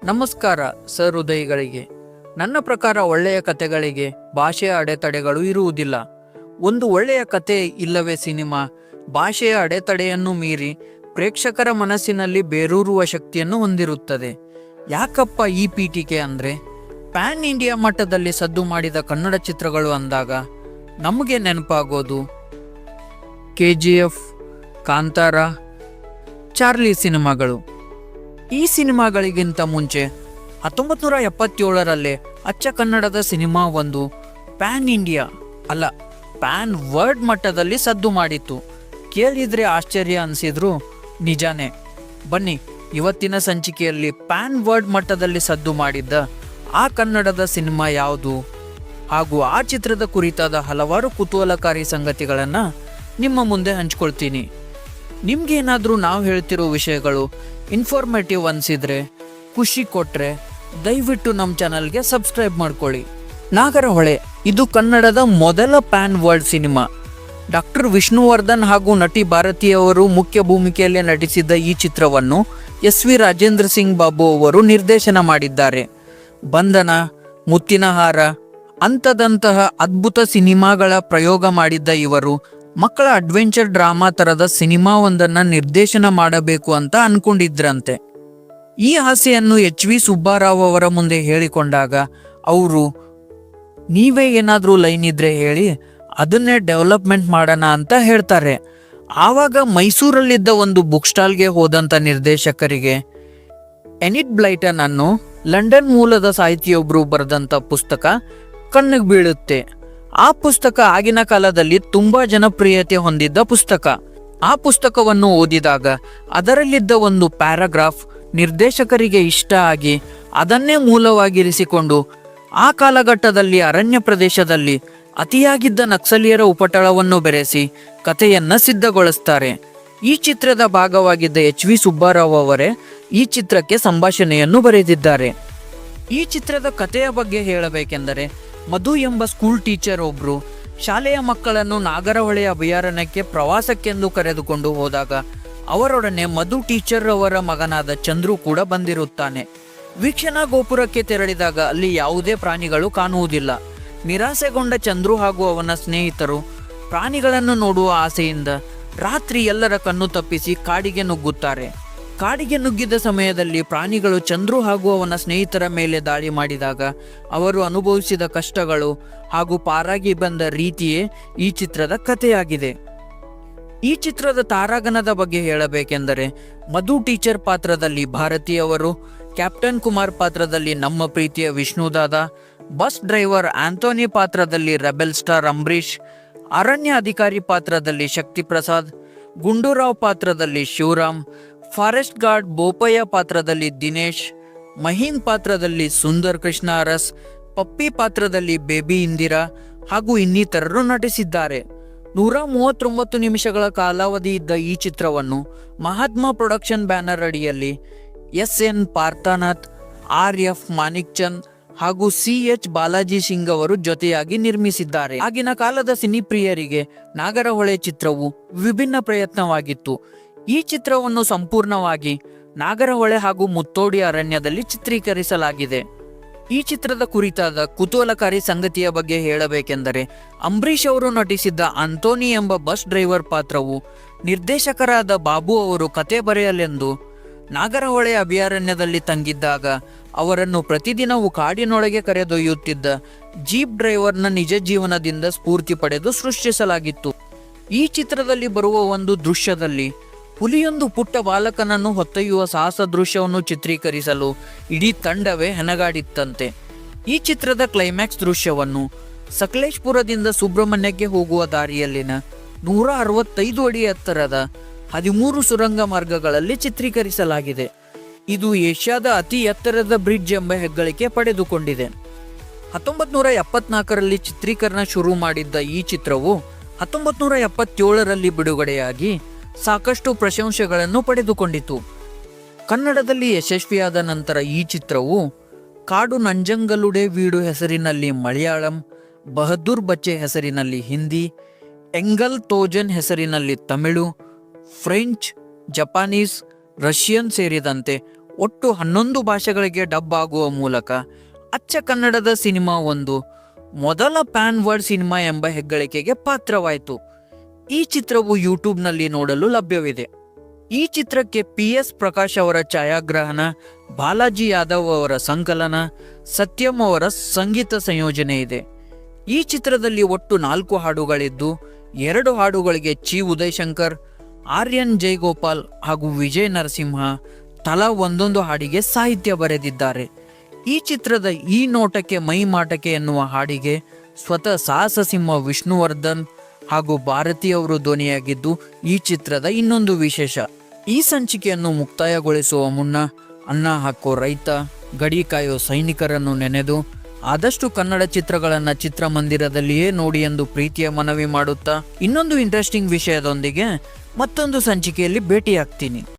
ನಮಸ್ಕಾರ ಸಹೃದಯಿಗಳಿಗೆ. ನನ್ನ ಪ್ರಕಾರ ಒಳ್ಳೆಯ ಕಥೆಗಳಿಗೆ ಭಾಷೆಯ ಅಡೆತಡೆಗಳು ಇರುವುದಿಲ್ಲ. ಒಂದು ಒಳ್ಳೆಯ ಕತೆ ಇಲ್ಲವೇ ಸಿನಿಮಾ ಭಾಷೆಯ ಅಡೆತಡೆಯನ್ನು ಮೀರಿ ಪ್ರೇಕ್ಷಕರ ಮನಸ್ಸಿನಲ್ಲಿ ಬೇರೂರುವ ಶಕ್ತಿಯನ್ನು ಹೊಂದಿರುತ್ತದೆ. ಯಾಕಪ್ಪ ಈ ಪೀಠಿಕೆ ಅಂದರೆ, ಪ್ಯಾನ್ ಇಂಡಿಯಾ ಮಟ್ಟದಲ್ಲಿ ಸದ್ದು ಮಾಡಿದ ಕನ್ನಡ ಚಿತ್ರಗಳು ಅಂದಾಗ ನಮಗೆ ನೆನಪಾಗೋದು KGF, ಕಾಂತಾರ, ಚಾರ್ಲಿ ಸಿನಿಮಾಗಳು. ಈ ಸಿನಿಮಾಗಳಿಗಿಂತ ಮುಂಚೆ 1977ರಲ್ಲಿ ಅಚ್ಚ ಕನ್ನಡದ ಸಿನಿಮಾ ಒಂದು ಪ್ಯಾನ್ ಇಂಡಿಯಾ ಅಲ್ಲ, ಪ್ಯಾನ್ ವರ್ಲ್ಡ್ ಮಟ್ಟದಲ್ಲಿ ಸದ್ದು ಮಾಡಿತ್ತು. ಕೇಳಿದ್ರೆ ಆಶ್ಚರ್ಯ ಅನಿಸಿದ್ರು ನಿಜಾನೇ. ಬನ್ನಿ, ಇವತ್ತಿನ ಸಂಚಿಕೆಯಲ್ಲಿ ಪ್ಯಾನ್ ವರ್ಲ್ಡ್ ಮಟ್ಟದಲ್ಲಿ ಸದ್ದು ಮಾಡಿದ್ದ ಆ ಕನ್ನಡದ ಸಿನಿಮಾ ಯಾವುದು ಹಾಗೂ ಆ ಚಿತ್ರದ ಕುರಿತಾದ ಹಲವಾರು ಕುತೂಹಲಕಾರಿ ಸಂಗತಿಗಳನ್ನು ನಿಮ್ಮ ಮುಂದೆ ಹಂಚ್ಕೊಳ್ತೀನಿ. ನಿಮ್ಗೇನಾದರೂ ನಾವು ಹೇಳ್ತಿರೋ ವಿಷಯಗಳು ಇನ್ಫಾರ್ಮೇಟಿವ್ ಅನಿಸಿದ್ರೆ, ಖುಷಿ ಕೊಟ್ಟರೆ ದಯವಿಟ್ಟು ನಮ್ಮ ಚಾನಲ್ಗೆ ಸಬ್ಸ್ಕ್ರೈಬ್ ಮಾಡ್ಕೊಳ್ಳಿ. ನಾಗರಹೊಳೆ ಇದು ಕನ್ನಡದ ಮೊದಲ PAN world cinema. Doctor Vishnuvardhan ಹಾಗೂ ನಟಿ ಭಾರತಿಯವರು ಮುಖ್ಯ ಭೂಮಿಕೆಯಲ್ಲಿ ನಟಿಸಿದ್ದ ಈ ಚಿತ್ರವನ್ನು SV ರಾಜೇಂದ್ರ ಸಿಂಗ್ ಬಾಬು ಅವರು ನಿರ್ದೇಶನ ಮಾಡಿದ್ದಾರೆ. ಬಂಧನ, ಮುತ್ತಿನ ಹಾರ ಅಂಥದಂತಹ ಅದ್ಭುತ ಸಿನಿಮಾಗಳ ಪ್ರಯೋಗ ಮಾಡಿದ್ದ ಇವರು ಮಕ್ಕಳ ಅಡ್ವೆಂಚರ್ ಡ್ರಾಮಾ ಥರದ ಸಿನಿಮಾವೊಂದನ್ನು ನಿರ್ದೇಶನ ಮಾಡಬೇಕು ಅಂತ ಅನ್ಕೊಂಡಿದ್ರಂತೆ. ಈ ಆಸೆಯನ್ನು HV ಸುಬ್ಬಾರಾವ್ ಅವರ ಮುಂದೆ ಹೇಳಿಕೊಂಡಾಗ ಅವರು, ನೀವೇ ಏನಾದರೂ ಲೈನ್ ಇದ್ರೆ ಹೇಳಿ, ಅದನ್ನೇ ಡೆವಲಪ್ಮೆಂಟ್ ಮಾಡೋಣ ಅಂತ ಹೇಳ್ತಾರೆ. ಆವಾಗ ಮೈಸೂರಲ್ಲಿದ್ದ ಒಂದು ಬುಕ್ ಸ್ಟಾಲ್ಗೆ ಹೋದಂಥ ನಿರ್ದೇಶಕರಿಗೆ ಎನಿಟ್ ಬ್ಲೈಟನ್ ಅನ್ನು ಲಂಡನ್ ಮೂಲದ ಸಾಹಿತಿಯೊಬ್ಬರು ಬರೆದಂಥ ಪುಸ್ತಕ ಕಣ್ಣಿಗೆ ಬೀಳುತ್ತೆ. ಆ ಪುಸ್ತಕ ಆಗಿನ ಕಾಲದಲ್ಲಿ ತುಂಬಾ ಜನಪ್ರಿಯತೆ ಹೊಂದಿದ್ದ ಪುಸ್ತಕ. ಆ ಪುಸ್ತಕವನ್ನು ಓದಿದಾಗ ಅದರಲ್ಲಿದ್ದ ಒಂದು ಪ್ಯಾರಾಗ್ರಾಫ್ ನಿರ್ದೇಶಕರಿಗೆ ಇಷ್ಟ ಆಗಿ ಅದನ್ನೇ ಮೂಲವಾಗಿರಿಸಿಕೊಂಡು ಆ ಕಾಲಘಟ್ಟದಲ್ಲಿ ಅರಣ್ಯ ಪ್ರದೇಶದಲ್ಲಿ ಅತಿಯಾಗಿದ್ದ ನಕ್ಸಲೀಯರ ಉಪಟಳವನ್ನು ಬೆರೆಸಿ ಕಥೆಯನ್ನ ಸಿದ್ಧಗೊಳಿಸ್ತಾರೆ. ಈ ಚಿತ್ರದ ಭಾಗವಾಗಿದ್ದ HV ಸುಬ್ಬಾರಾವ್ ಅವರೇ ಈ ಚಿತ್ರಕ್ಕೆ ಸಂಭಾಷಣೆಯನ್ನು ಬರೆದಿದ್ದಾರೆ. ಈ ಚಿತ್ರದ ಕಥೆಯ ಬಗ್ಗೆ ಹೇಳಬೇಕೆಂದರೆ, ಮಧು ಎಂಬ ಸ್ಕೂಲ್ ಟೀಚರ್ ಒಬ್ರು ಶಾಲೆಯ ಮಕ್ಕಳನ್ನು ನಾಗರಹೊಳೆ ಅಭಯಾರಣ್ಯಕ್ಕೆ ಪ್ರವಾಸಕ್ಕೆಂದು ಕರೆದುಕೊಂಡು ಹೋದಾಗ ಅವರೊಡನೆ ಮಧು ಟೀಚರ್ ಅವರ ಮಗನಾದ ಚಂದ್ರು ಕೂಡ ಬಂದಿರುತ್ತಾನೆ. ವೀಕ್ಷಣಾ ಗೋಪುರಕ್ಕೆ ತೆರಳಿದಾಗ ಅಲ್ಲಿ ಯಾವುದೇ ಪ್ರಾಣಿಗಳು ಕಾಣುವುದಿಲ್ಲ. ನಿರಾಸೆಗೊಂಡ ಚಂದ್ರು ಹಾಗೂ ಅವನ ಸ್ನೇಹಿತರು ಪ್ರಾಣಿಗಳನ್ನು ನೋಡುವ ಆಸೆಯಿಂದ ರಾತ್ರಿ ಎಲ್ಲರ ಕಣ್ಣು ತಪ್ಪಿಸಿ ಕಾಡಿಗೆ ನುಗ್ಗುತ್ತಾರೆ. ಕಾಡಿಗೆ ನುಗ್ಗಿದ ಸಮಯದಲ್ಲಿ ಪ್ರಾಣಿಗಳು ಚಂದ್ರು ಹಾಗೂ ಅವನ ಸ್ನೇಹಿತರ ಮೇಲೆ ದಾಳಿ ಮಾಡಿದಾಗ ಅವರು ಅನುಭವಿಸಿದ ಕಷ್ಟಗಳು ಹಾಗೂ ಪಾರಾಗಿ ಬಂದ ರೀತಿಯೇ ಈ ಚಿತ್ರದ ಕಥೆಯಾಗಿದೆ. ಈ ಚಿತ್ರದ ತಾರಾಗಣದ ಬಗ್ಗೆ ಹೇಳಬೇಕೆಂದರೆ, ಮಧು ಟೀಚರ್ ಪಾತ್ರದಲ್ಲಿ ಭಾರತಿಯವರು, ಕ್ಯಾಪ್ಟನ್ ಕುಮಾರ್ ಪಾತ್ರದಲ್ಲಿ ನಮ್ಮ ಪ್ರೀತಿಯ ವಿಷ್ಣುದಾದ, ಬಸ್ ಡ್ರೈವರ್ ಆಂಥೋನಿ ಪಾತ್ರದಲ್ಲಿ ರೆಬೆಲ್ ಸ್ಟಾರ್ ಅಂಬರೀಶ್, ಅರಣ್ಯ ಅಧಿಕಾರಿ ಪಾತ್ರದಲ್ಲಿ ಶಕ್ತಿ ಪ್ರಸಾದ್, ಗುಂಡೂರಾವ್ ಪಾತ್ರದಲ್ಲಿ ಶಿವರಾಮ್, ಫಾರೆಸ್ಟ್ ಗಾರ್ಡ್ ಬೋಪಯ್ಯ ಪಾತ್ರದಲ್ಲಿ ದಿನೇಶ್, ಮಹೀನ್ ಪಾತ್ರದಲ್ಲಿ ಸುಂದರ್ ಕೃಷ್ಣ ಅರಸ್, ಪಪ್ಪಿ ಪಾತ್ರದಲ್ಲಿ ಬೇಬಿ ಇಂದಿರಾ ಹಾಗೂ ಇನ್ನಿತರರು ನಟಿಸಿದ್ದಾರೆ. 139 ನಿಮಿಷಗಳ ಕಾಲಾವಧಿ ಇದ್ದ ಈ ಚಿತ್ರವನ್ನು ಮಹಾತ್ಮ ಪ್ರೊಡಕ್ಷನ್ ಬ್ಯಾನರ್ ಅಡಿಯಲ್ಲಿ SN ಪಾರ್ಥನಾಥ್, RF ಮಾನಿಕ್ ಚಂದ್ ಹಾಗೂ CH ಬಾಲಾಜಿ ಸಿಂಗ್ ಅವರು ಜೊತೆಯಾಗಿ ನಿರ್ಮಿಸಿದ್ದಾರೆ. ಆಗಿನ ಕಾಲದ ಸಿನಿಪ್ರಿಯರಿಗೆ ನಾಗರಹೊಳೆ ಚಿತ್ರವು ವಿಭಿನ್ನ ಪ್ರಯತ್ನವಾಗಿತ್ತು. ಈ ಚಿತ್ರವನ್ನು ಸಂಪೂರ್ಣವಾಗಿ ನಾಗರಹೊಳೆ ಹಾಗೂ ಮುತ್ತೋಡಿ ಅರಣ್ಯದಲ್ಲಿ ಚಿತ್ರೀಕರಿಸಲಾಗಿದೆ. ಈ ಚಿತ್ರದ ಕುರಿತಾದ ಕುತೂಹಲಕಾರಿ ಸಂಗತಿಯ ಬಗ್ಗೆ ಹೇಳಬೇಕೆಂದರೆ, ಅಂಬರೀಶ್ ಅವರು ನಟಿಸಿದ್ದ ಆಂಥೋನಿ ಎಂಬ ಬಸ್ ಡ್ರೈವರ್ ಪಾತ್ರವು ನಿರ್ದೇಶಕರಾದ ಬಾಬು ಅವರು ಕತೆ ಬರೆಯಲೆಂದು ನಾಗರಹೊಳೆ ಅಭಯಾರಣ್ಯದಲ್ಲಿ ತಂಗಿದ್ದಾಗ ಅವರನ್ನು ಪ್ರತಿದಿನವೂ ಕಾಡಿನೊಳಗೆ ಕರೆದೊಯ್ಯುತ್ತಿದ್ದ ಜೀಪ್ ಡ್ರೈವರ್ನ ನಿಜ ಜೀವನದಿಂದ ಸ್ಫೂರ್ತಿ ಪಡೆದು ಸೃಷ್ಟಿಸಲಾಗಿತ್ತು. ಈ ಚಿತ್ರದಲ್ಲಿ ಬರುವ ಒಂದು ದೃಶ್ಯದಲ್ಲಿ ಹುಲಿಯೊಂದು ಪುಟ್ಟ ಬಾಲಕನನ್ನು ಹೊತ್ತೊಯ್ಯುವ ಸಾಹಸ ದೃಶ್ಯವನ್ನು ಚಿತ್ರೀಕರಿಸಲು ಇಡೀ ತಂಡವೇ ಹೆಣಗಾಡಿತ್ತಂತೆ. ಈ ಚಿತ್ರದ ಕ್ಲೈಮ್ಯಾಕ್ಸ್ ದೃಶ್ಯವನ್ನು ಸಕಲೇಶ್ಪುರದಿಂದ ಸುಬ್ರಹ್ಮಣ್ಯಕ್ಕೆ ಹೋಗುವ ದಾರಿಯಲ್ಲಿನ 165 ಅಡಿ ಎತ್ತರದ 13 ಸುರಂಗ ಮಾರ್ಗಗಳಲ್ಲಿ ಚಿತ್ರೀಕರಿಸಲಾಗಿದೆ. ಇದು ಏಷ್ಯಾದ ಅತಿ ಎತ್ತರದ ಬ್ರಿಡ್ಜ್ ಎಂಬ ಹೆಗ್ಗಳಿಕೆ ಪಡೆದುಕೊಂಡಿದೆ. 1974ರಲ್ಲಿ ಚಿತ್ರೀಕರಣ ಶುರು ಮಾಡಿದ್ದ ಈ ಚಿತ್ರವು 1977ರಲ್ಲಿ ಬಿಡುಗಡೆಯಾಗಿ ಸಾಕಷ್ಟು ಪ್ರಶಂಸೆಗಳನ್ನು ಪಡೆದುಕೊಂಡಿತು. ಕನ್ನಡದಲ್ಲಿ ಯಶಸ್ವಿಯಾದ ನಂತರ ಈ ಚಿತ್ರವು ಕಾಡು ನಂಜಂಗಲುಡೆ ವೀಡು ಹೆಸರಿನಲ್ಲಿ ಮಲಯಾಳಂ, ಬಹದ್ದೂರ್ ಬಚ್ಚೆ ಹೆಸರಿನಲ್ಲಿ ಹಿಂದಿ, ಎಂಗಲ್ ತೋಜನ್ ಹೆಸರಿನಲ್ಲಿ ತಮಿಳು, ಫ್ರೆಂಚ್, ಜಪಾನೀಸ್, ರಷ್ಯನ್ ಸೇರಿದಂತೆ ಒಟ್ಟು 11 ಭಾಷೆಗಳಿಗೆ ಡಬ್ ಆಗುವ ಮೂಲಕ ಅಚ್ಚ ಕನ್ನಡದ ಸಿನಿಮಾ ಒಂದು ಮೊದಲ ಪ್ಯಾನ್ ವರ್ಲ್ಡ್ ಸಿನಿಮಾ ಎಂಬ ಹೆಗ್ಗಳಿಕೆಗೆ ಪಾತ್ರವಾಯಿತು. ಈ ಚಿತ್ರವು ಯೂಟ್ಯೂಬ್ನಲ್ಲಿ ನೋಡಲು ಲಭ್ಯವಿದೆ. ಈ ಚಿತ್ರಕ್ಕೆ PS ಪ್ರಕಾಶ್ ಅವರ ಛಾಯಾಗ್ರಹಣ, ಬಾಲಾಜಿ ಯಾದವ್ ಅವರ ಸಂಕಲನ, ಸತ್ಯಂ ಅವರ ಸಂಗೀತ ಸಂಯೋಜನೆ ಇದೆ. ಈ ಚಿತ್ರದಲ್ಲಿ ಒಟ್ಟು 4 ಹಾಡುಗಳಿದ್ದು 2 ಹಾಡುಗಳಿಗೆ ಚಿ ಉದಯಶಂಕರ್, ಆರ್ಯನ್ ಜೈಗೋಪಾಲ್ ಹಾಗೂ ವಿಜಯ್ ನರಸಿಂಹ ತಲಾ ಒಂದೊಂದು ಹಾಡಿಗೆ ಸಾಹಿತ್ಯ ಬರೆದಿದ್ದಾರೆ. ಈ ಚಿತ್ರದ ಈ ನೋಟಕ್ಕೆ ಮೈ ಮಾಟಕ್ಕೆ ಎನ್ನುವ ಹಾಡಿಗೆ ಸ್ವತಃ ಸಾಹಸ ಸಿಂಹ ವಿಷ್ಣುವರ್ಧನ್ ಹಾಗೂ ಭಾರತೀಯವರು ಧ್ವನಿಯಾಗಿದ್ದು ಈ ಚಿತ್ರದ ಇನ್ನೊಂದು ವಿಶೇಷ. ಈ ಸಂಚಿಕೆಯನ್ನು ಮುಕ್ತಾಯಗೊಳಿಸುವ ಮುನ್ನ ಅನ್ನ ಹಾಕೋ ರೈತ, ಗಡಿ ಕಾಯೋ ಸೈನಿಕರನ್ನು ನೆನೆದು ಆದಷ್ಟು ಕನ್ನಡ ಚಿತ್ರಗಳನ್ನು ಚಿತ್ರಮಂದಿರದಲ್ಲಿಯೇ ನೋಡಿ ಎಂದು ಪ್ರೀತಿಯ ಮನವಿ ಮಾಡುತ್ತಾ ಇನ್ನೊಂದು ಇಂಟ್ರೆಸ್ಟಿಂಗ್ ವಿಷಯದೊಂದಿಗೆ ಮತ್ತೊಂದು ಸಂಚಿಕೆಯಲ್ಲಿ ಭೇಟಿಯಾಗ್ತೀನಿ.